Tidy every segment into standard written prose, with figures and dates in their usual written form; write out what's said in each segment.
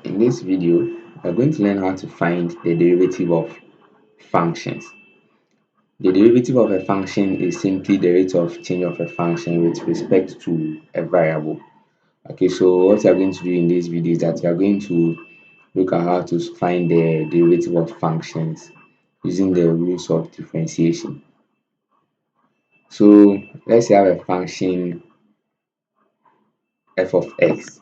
In this video, we're going to learn how to find the derivative of functions. The derivative of a function is simply the rate of change of a function with respect to a variable. Okay, so what we are going to do in this video is that we are going to look at how to find the derivative of functions using the rules of differentiation. So let's say I have a function f of x.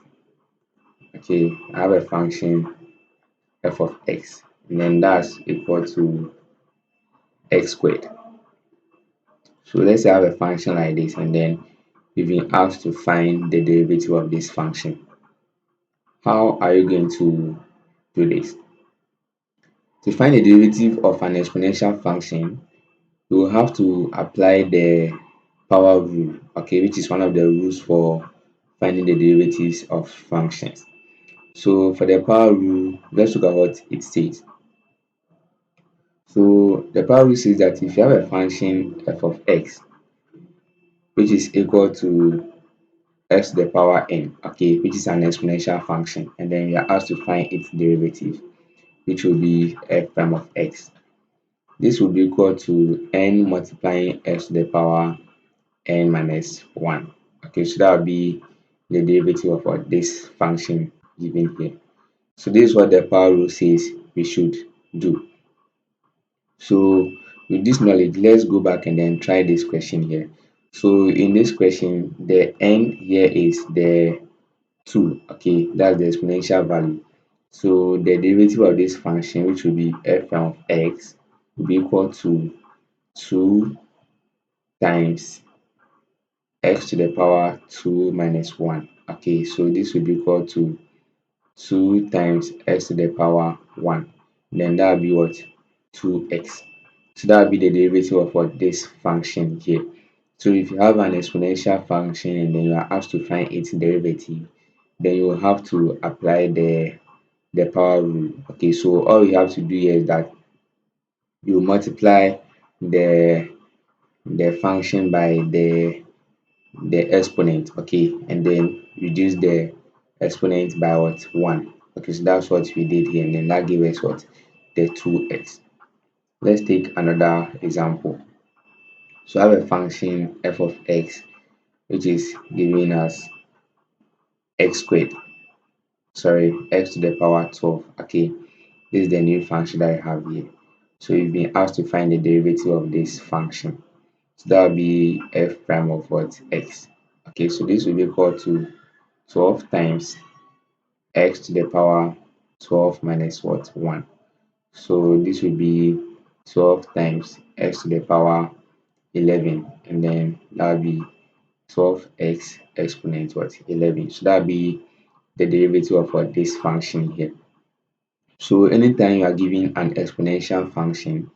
Okay, I have a function f of x, and then that's equal to x squared. So let's say I have a function like this, and then we've been asked to find the derivative of this function. How are you going to do this? To find the derivative of an exponential function, you will have to apply the power rule, okay, which is one of the rules for finding the derivatives of functions. So for the power rule, let's look at what it says. So the power rule says that if you have a function f of x, which is equal to x to the power n, okay, which is an exponential function, and then we are asked to find its derivative, which will be f prime of x. This will be equal to n multiplying x to the power n minus 1. Okay, so that will be the derivative of what this function given here. So this is what the power rule says we should do. So with this knowledge, let's go back and then try this question here. So in this question, the n here is the 2, okay, that's the exponential value. So the derivative of this function, which will be f prime of x, will be equal to 2 times x to the power 2 minus 1. Okay, so this will be equal to 2 times x to the power 1. Then that will be what? 2x. So that will be the derivative of what this function here. So if you have an exponential function and then you are asked to find its derivative, then you will have to apply the power rule. Okay, so all you have to do here is that you multiply the function by the exponent, okay, and then reduce the exponent by what? 1. Okay, so that's what we did here, and then that gave us what? The 2x. Let's take another example. So I have a function f of x, which is giving us x squared, sorry, x to the power 12. Okay, this is the new function that I have here. So you've been asked to find the derivative of this function. So that will be f prime of what? X. Okay, so this will be equal to 12 times x to the power 12 minus what? 1. So this will be 12 times x to the power 11, and then that will be 12x exponent what? 11. So that will be the derivative of what? This function here. So anytime you are given an exponential function,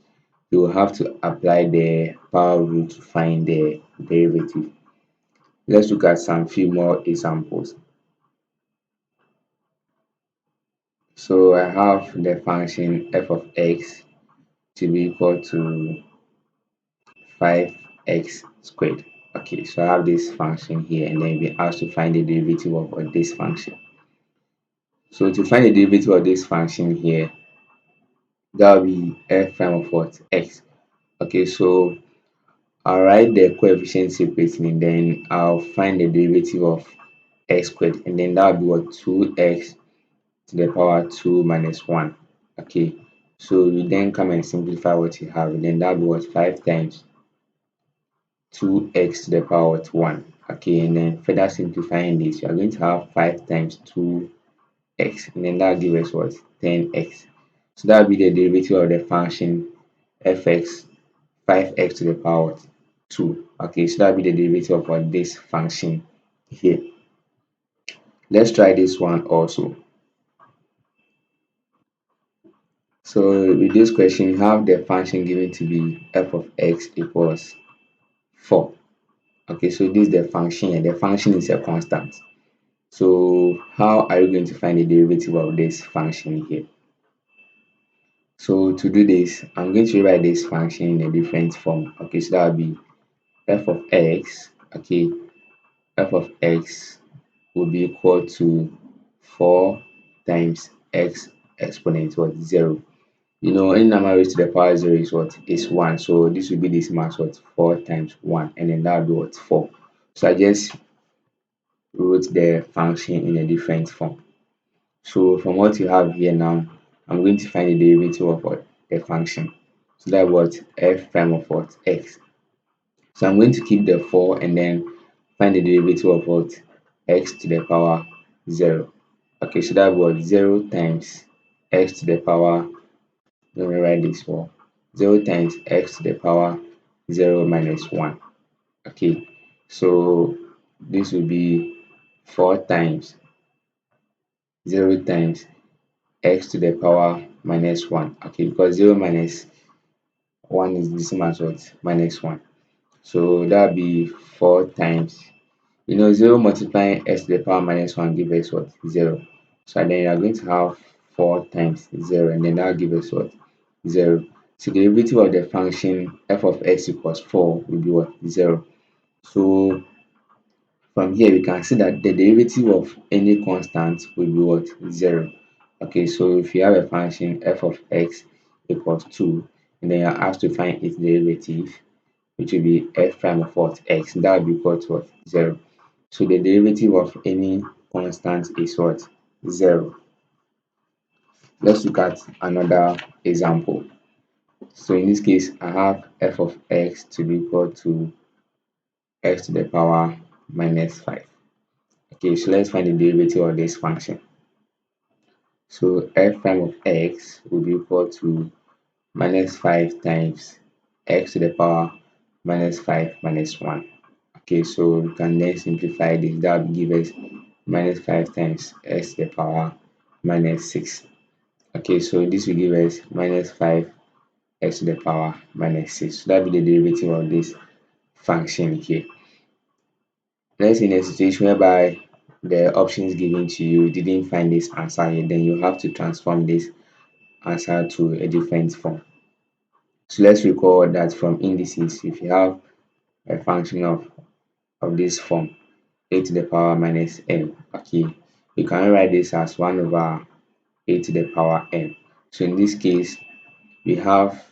you will have to apply the power rule to find the derivative. Let's look at some few more examples. So I have the function f of x to be equal to 5x squared. Okay, so I have this function here, and then we asked to find the derivative of this function. So to find the derivative of this function here, that will be f prime of what? X. Okay, so I'll write the coefficients separately, and then I'll find the derivative of x squared, and then that will be what? 2x to the power 2 minus 1. Okay, so we then come and simplify what you have, and then that will be what? 5 times 2x to the power 1. Okay, and then further simplifying this, you are going to have 5 times 2x, and then that will give us what? 10x. So that will be the derivative of the function fx 5x to the power 2. Okay, so that will be the derivative of what? This function here. Let's try this one also. So with this question, you have the function given to be f of x equals 4. Okay, so this is the function, and the function is a constant. So how are you going to find the derivative of this function here? So to do this, I'm going to rewrite this function in a different form. Okay, so that will be f of x. Okay, f of x will be equal to 4 times x exponent what 0. You know, any number raised to the power 0 is what is 1. So this will be the same as what 4 times 1, and then that will be what 4. So I just wrote the function in a different form. So from what you have here now, I'm going to find the derivative of what the function. So that what f prime of what x. So I'm going to keep the 4 and then find the derivative of what x to the power 0. Okay, so that was 0 times x to the power, let me write this for 0 times x to the power 0 minus 1. Okay, so this will be 4 times 0 times x to the power minus 1. Okay, because 0 minus 1 is the same as what minus 1. So that will be 4 times, you know, 0 multiplying x to the power minus 1 give us what 0. So then you are going to have 4 times 0, and then that will give us what 0. So the derivative of the function f of x equals 4 will be what 0. So from here we can see that the derivative of any constant will be what 0. Okay, so if you have a function f of x equals 2, and then you're asked to find its derivative, which will be f prime of what x, that will be equal to what 0. So the derivative of any constant is what 0. Let's look at another example. So in this case, I have f of x to be equal to x to the power minus 5. Okay, so let's find the derivative of this function. So f prime of x will be equal to minus 5 times x to the power minus 5 minus 1. Okay, so we can then simplify this. That will give us minus 5 times x to the power minus 6. Okay, so this will give us minus 5 x to the power minus 6. So that will be the derivative of this function here. Let's say in a situation whereby the options given to you didn't find this answer here, then you have to transform this answer to a different form. So let's recall that from indices, if you have a function of this form, a to the power minus n, okay, you can write this as 1 over a to the power n. So in this case, we have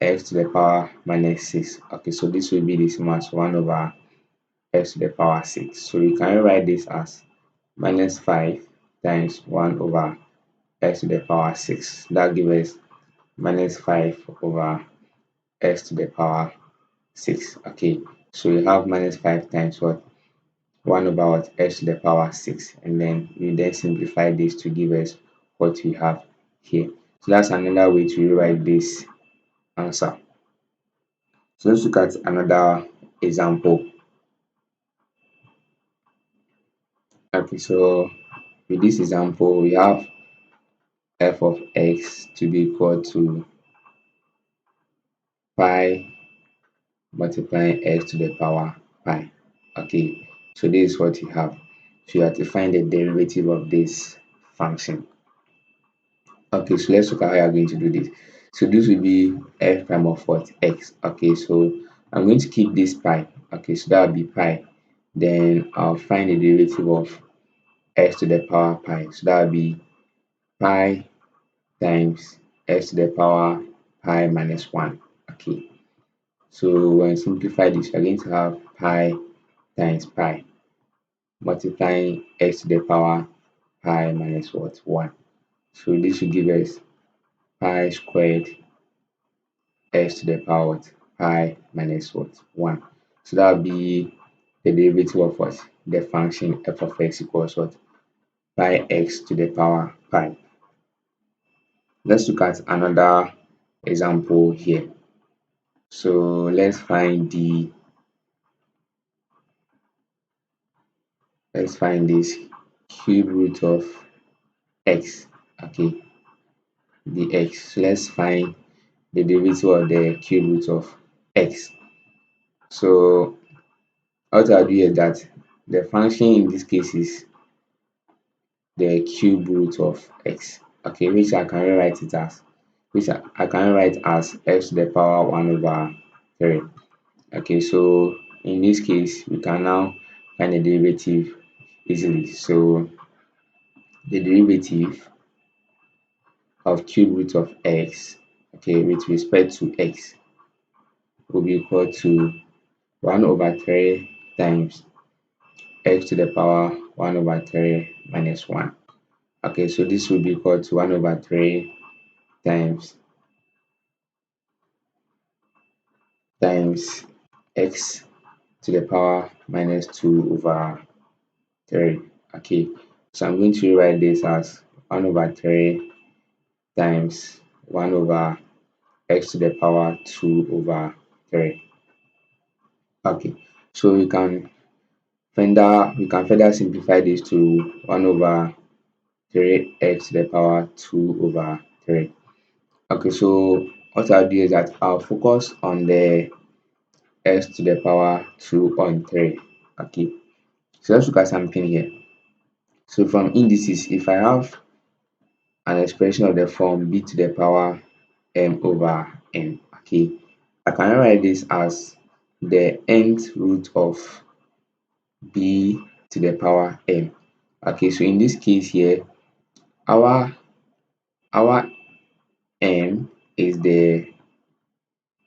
x to the power minus 6. Okay, so this will be the same as 1 over x to the power 6. So you can write this as minus 5 times 1 over x to the power 6. That gives us minus 5 over x to the power 6. Okay, so you have minus 5 times what 1 over what x to the power 6, and then you then simplify this to give us what we have here. So that's another way to rewrite this answer. So let's look at another example. Okay, so with this example, we have f of x to be equal to pi multiplying x to the power pi. Okay, so this is what you have. So you have to find the derivative of this function. Okay, so let's look at how you're going to do this. So this will be f prime of what x. Okay, so I'm going to keep this pi. Okay, so that will be pi. Then I'll find the derivative of x to the power pi. So that will be pi times x to the power pi minus 1. Okay, so when you simplify this, you're going to have pi times pi multiplying x to the power pi minus what 1. So this will give us pi squared x to the power what pi minus what 1. So that will be the derivative of what the function f of x equals what pi x to the power pi. Let's look at another example here. So let's find this cube root of x. Okay, the x. So let's find the derivative of the cube root of x. So what I'll do is that the function in this case is the cube root of x. Okay, which I can rewrite it as I can write as x to the power 1 over 3. Okay, so in this case we can now find the derivative easily. So the derivative of cube root of x, okay, with respect to x will be equal to 1 over 3 times x to the power 1 over 3 minus 1. Okay, so this will be equal to 1 over 3 times x to the power minus 2 over 3. Okay, so I'm going to rewrite this as 1 over 3 times 1 over x to the power 2 over 3. Okay, so we can further simplify this to 1 over 3x to the power 2 over 3. Okay, so what I'll do is that I'll focus on the x to the power 2 on 3. Okay, so let's look at something here. So from indices, if I have an expression of the form b to the power m over n, okay, I can write this as the nth root of b to the power m. Okay, so in this case here, our m is the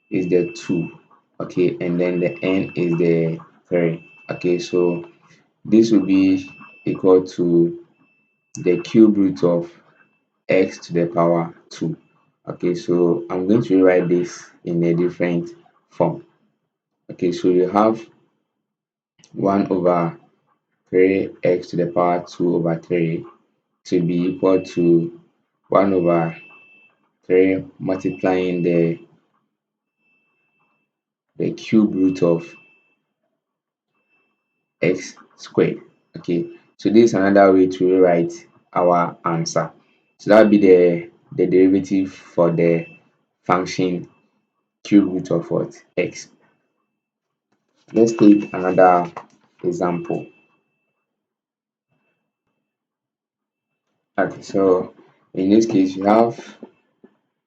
2, okay, and then the n is the 3. Okay, so this will be equal to the cube root of x to the power 2. Okay, so I'm going to rewrite this in a different form. Okay, so you have 1 over 3x to the power 2 over 3 to be equal to 1 over 3 multiplying the cube root of x squared. Okay, so this is another way to rewrite our answer. So that would be the derivative for the function cube root of what? X. Let's take another example. Okay, so in this case you have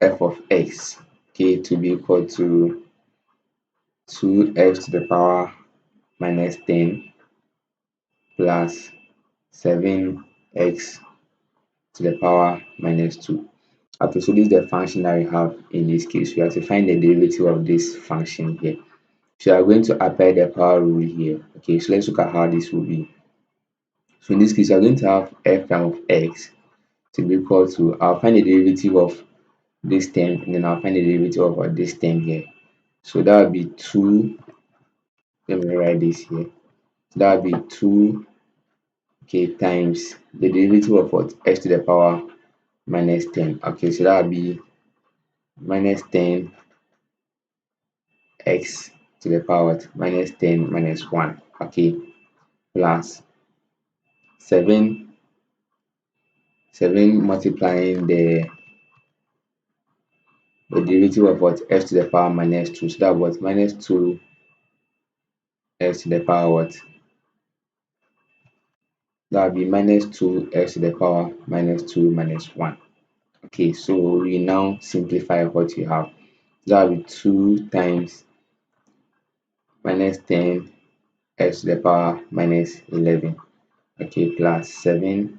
f of x, okay, to be equal to 2x to the power minus 10 plus 7x to the power minus 2. Okay, so this is the function that we have in this case. We have to find the derivative of this function here. So we are going to apply the power rule here. Okay, so let's look at how this will be. So in this case, we are going to have f prime of x to be equal to, I'll find the derivative of this term, and then I'll find the derivative of this term here. So that would be 2, let me write this here. So that would be 2, okay, times the derivative of what? X to the power minus 10. Okay, so that would be minus 10 x to the power minus 10 minus 1, okay, plus 7 multiplying the derivative of what? X to the power minus 2. So that was minus 2 x to the power what? That would be minus 2 x to the power minus 2 minus 1. Okay, so we now simplify what you have. That would be 2 times minus 10 x to the power minus 11. Okay, plus 7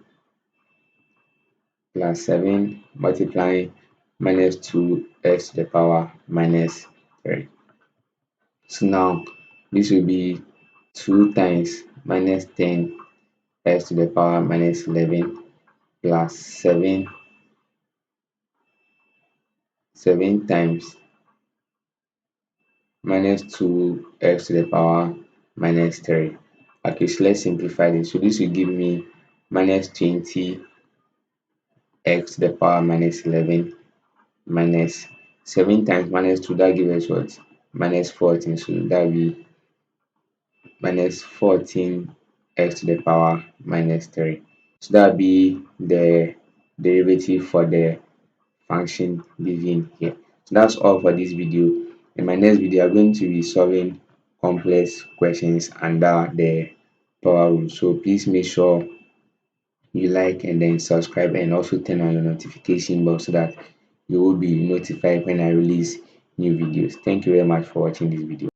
multiplying minus 2 x to the power minus 3. So now this will be 2 times minus 10 x to the power minus 11 plus 7 times minus 2 x to the power minus 3. Okay, so let's simplify this. So this will give me minus 20 x to the power minus 11 minus 7 times minus 2, that gives us what? Minus 14. So that will be minus 14 x to the power minus 3. So that will be the derivative for the function given here. So that's all for this video. In my next video, I'm going to be solving complex questions under the power rule. So please make sure you like and then subscribe, and also turn on your notification bell so that you will be notified when I release new videos. Thank you very much for watching this video.